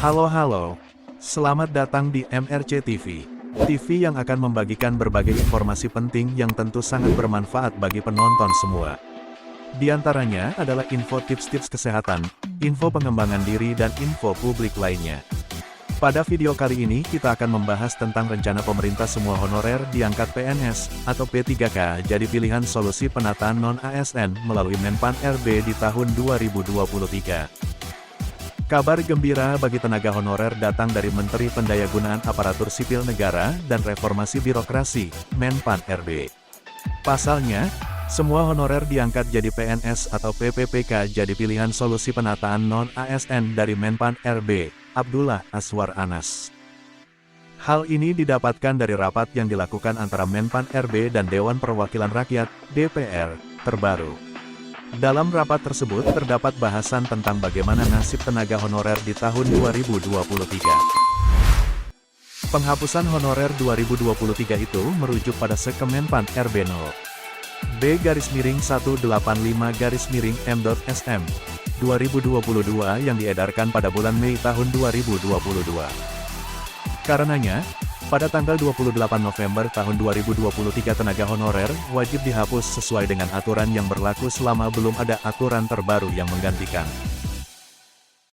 Halo, selamat datang di MRC TV. TV yang akan membagikan berbagai informasi penting yang tentu sangat bermanfaat bagi penonton semua. Di antaranya adalah info tips-tips kesehatan, info pengembangan diri dan info publik lainnya. Pada video kali ini kita akan membahas tentang rencana pemerintah semua honorer diangkat PNS atau P3K jadi pilihan solusi penataan non-ASN melalui Menpan RB di tahun 2023. Kabar gembira bagi tenaga honorer datang dari Menteri Pendayagunaan Aparatur Sipil Negara dan Reformasi Birokrasi, Menpan RB. Pasalnya, semua honorer diangkat jadi PNS atau PPPK jadi pilihan solusi penataan non-ASN dari Menpan RB, Abdullah Aswar Anas. Hal ini didapatkan dari rapat yang dilakukan antara Menpan RB dan Dewan Perwakilan Rakyat, DPR, terbaru. Dalam rapat tersebut terdapat bahasan tentang bagaimana nasib tenaga honorer di tahun 2023. Penghapusan honorer 2023 itu merujuk pada Sekemenpan RB 0. B-185-M.SM 2022 yang diedarkan pada bulan Mei tahun 2022. Karenanya, pada tanggal 28 November tahun 2023 tenaga honorer wajib dihapus sesuai dengan aturan yang berlaku selama belum ada aturan terbaru yang menggantikan.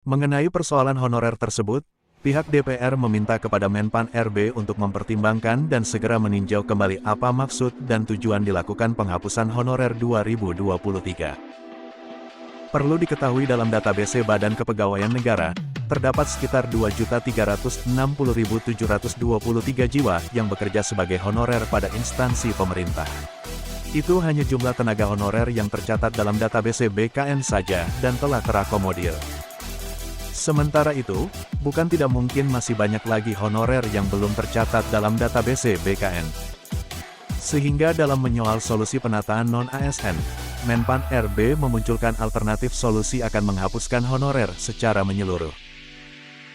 Mengenai persoalan honorer tersebut, pihak DPR meminta kepada Menpan RB untuk mempertimbangkan dan segera meninjau kembali apa maksud dan tujuan dilakukan penghapusan honorer 2023. Perlu diketahui dalam database Badan Kepegawaian Negara, terdapat sekitar 2.360.723 jiwa yang bekerja sebagai honorer pada instansi pemerintah. Itu hanya jumlah tenaga honorer yang tercatat dalam database BKN saja dan telah terakomodir. Sementara itu, bukan tidak mungkin masih banyak lagi honorer yang belum tercatat dalam database BKN. Sehingga dalam menyoal solusi penataan non-ASN, Menpan RB memunculkan alternatif solusi akan menghapuskan honorer secara menyeluruh.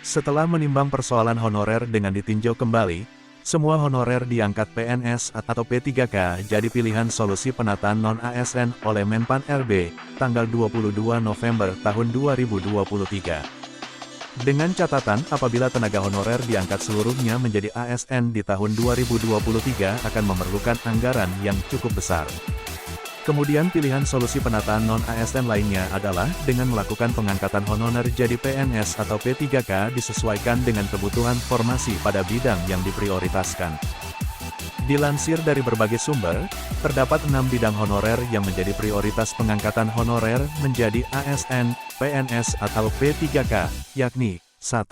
Setelah menimbang persoalan honorer dengan ditinjau kembali, semua honorer diangkat PNS atau P3K jadi pilihan solusi penataan non-ASN oleh Menpan RB, tanggal 22 November tahun 2023. Dengan catatan apabila tenaga honorer diangkat seluruhnya menjadi ASN di tahun 2023 akan memerlukan anggaran yang cukup besar. Kemudian pilihan solusi penataan non-ASN lainnya adalah dengan melakukan pengangkatan honorer jadi PNS atau P3K disesuaikan dengan kebutuhan formasi pada bidang yang diprioritaskan. Dilansir dari berbagai sumber, terdapat 6 bidang honorer yang menjadi prioritas pengangkatan honorer menjadi ASN, PNS atau P3K, yakni 1.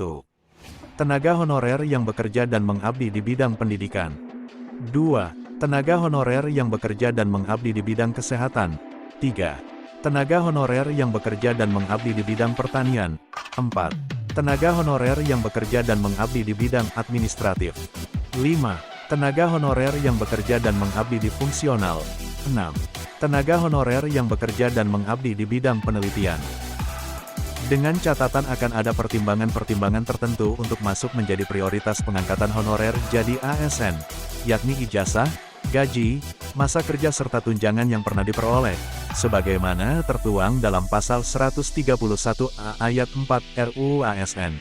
Tenaga honorer yang bekerja dan mengabdi di bidang pendidikan. 2. Tenaga honorer yang bekerja dan mengabdi di bidang kesehatan. 3. Tenaga honorer yang bekerja dan mengabdi di bidang pertanian. 4. Tenaga honorer yang bekerja dan mengabdi di bidang administratif. 5. Tenaga honorer yang bekerja dan mengabdi di fungsional. 6. Tenaga honorer yang bekerja dan mengabdi di bidang penelitian. Dengan catatan akan ada pertimbangan-pertimbangan tertentu untuk masuk menjadi prioritas pengangkatan honorer jadi ASN, yakni ijazah, gaji, masa kerja serta tunjangan yang pernah diperoleh, sebagaimana tertuang dalam pasal 131A ayat 4 RUU ASN.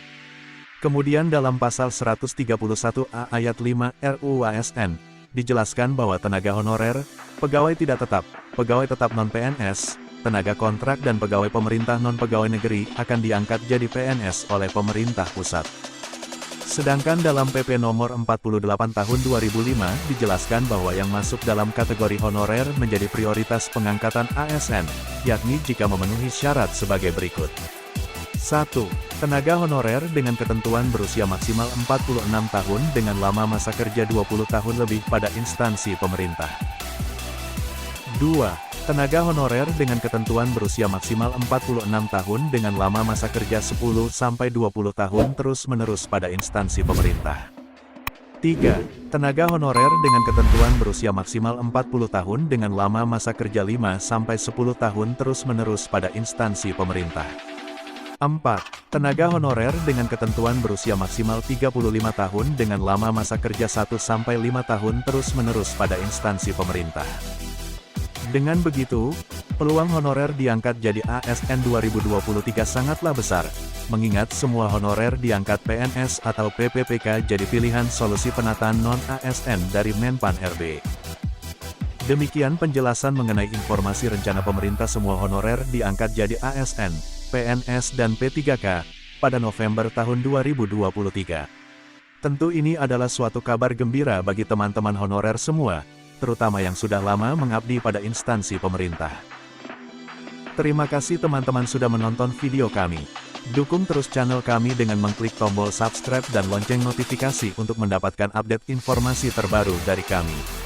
Kemudian dalam pasal 131A ayat 5 RUU ASN, dijelaskan bahwa tenaga honorer, pegawai tidak tetap, pegawai tetap non-PNS, tenaga kontrak dan pegawai pemerintah non-pegawai negeri akan diangkat jadi PNS oleh pemerintah pusat. Sedangkan dalam PP nomor 48 tahun 2005 dijelaskan bahwa yang masuk dalam kategori honorer menjadi prioritas pengangkatan ASN, yakni jika memenuhi syarat sebagai berikut. 1. Tenaga honorer dengan ketentuan berusia maksimal 46 tahun dengan lama masa kerja 20 tahun lebih pada instansi pemerintah. 2. Tenaga honorer dengan ketentuan berusia maksimal 46 tahun dengan lama masa kerja 10-20 tahun terus-menerus pada instansi pemerintah. 3. Tenaga honorer dengan ketentuan berusia maksimal 40 tahun dengan lama masa kerja 5-10 tahun terus-menerus pada instansi pemerintah. 4. Tenaga honorer dengan ketentuan berusia maksimal 35 tahun dengan lama masa kerja 1-5 tahun terus-menerus pada instansi pemerintah. Dengan begitu, peluang honorer diangkat jadi ASN 2023 sangatlah besar, mengingat semua honorer diangkat PNS atau PPPK jadi pilihan solusi penataan non-ASN dari Menpan RB. Demikian penjelasan mengenai informasi rencana pemerintah semua honorer diangkat jadi ASN, PNS dan P3K, pada November tahun 2023. Tentu ini adalah suatu kabar gembira bagi teman-teman honorer semua, terutama yang sudah lama mengabdi pada instansi pemerintah. Terima kasih teman-teman sudah menonton video kami. Dukung terus channel kami dengan mengklik tombol subscribe dan lonceng notifikasi untuk mendapatkan update informasi terbaru dari kami.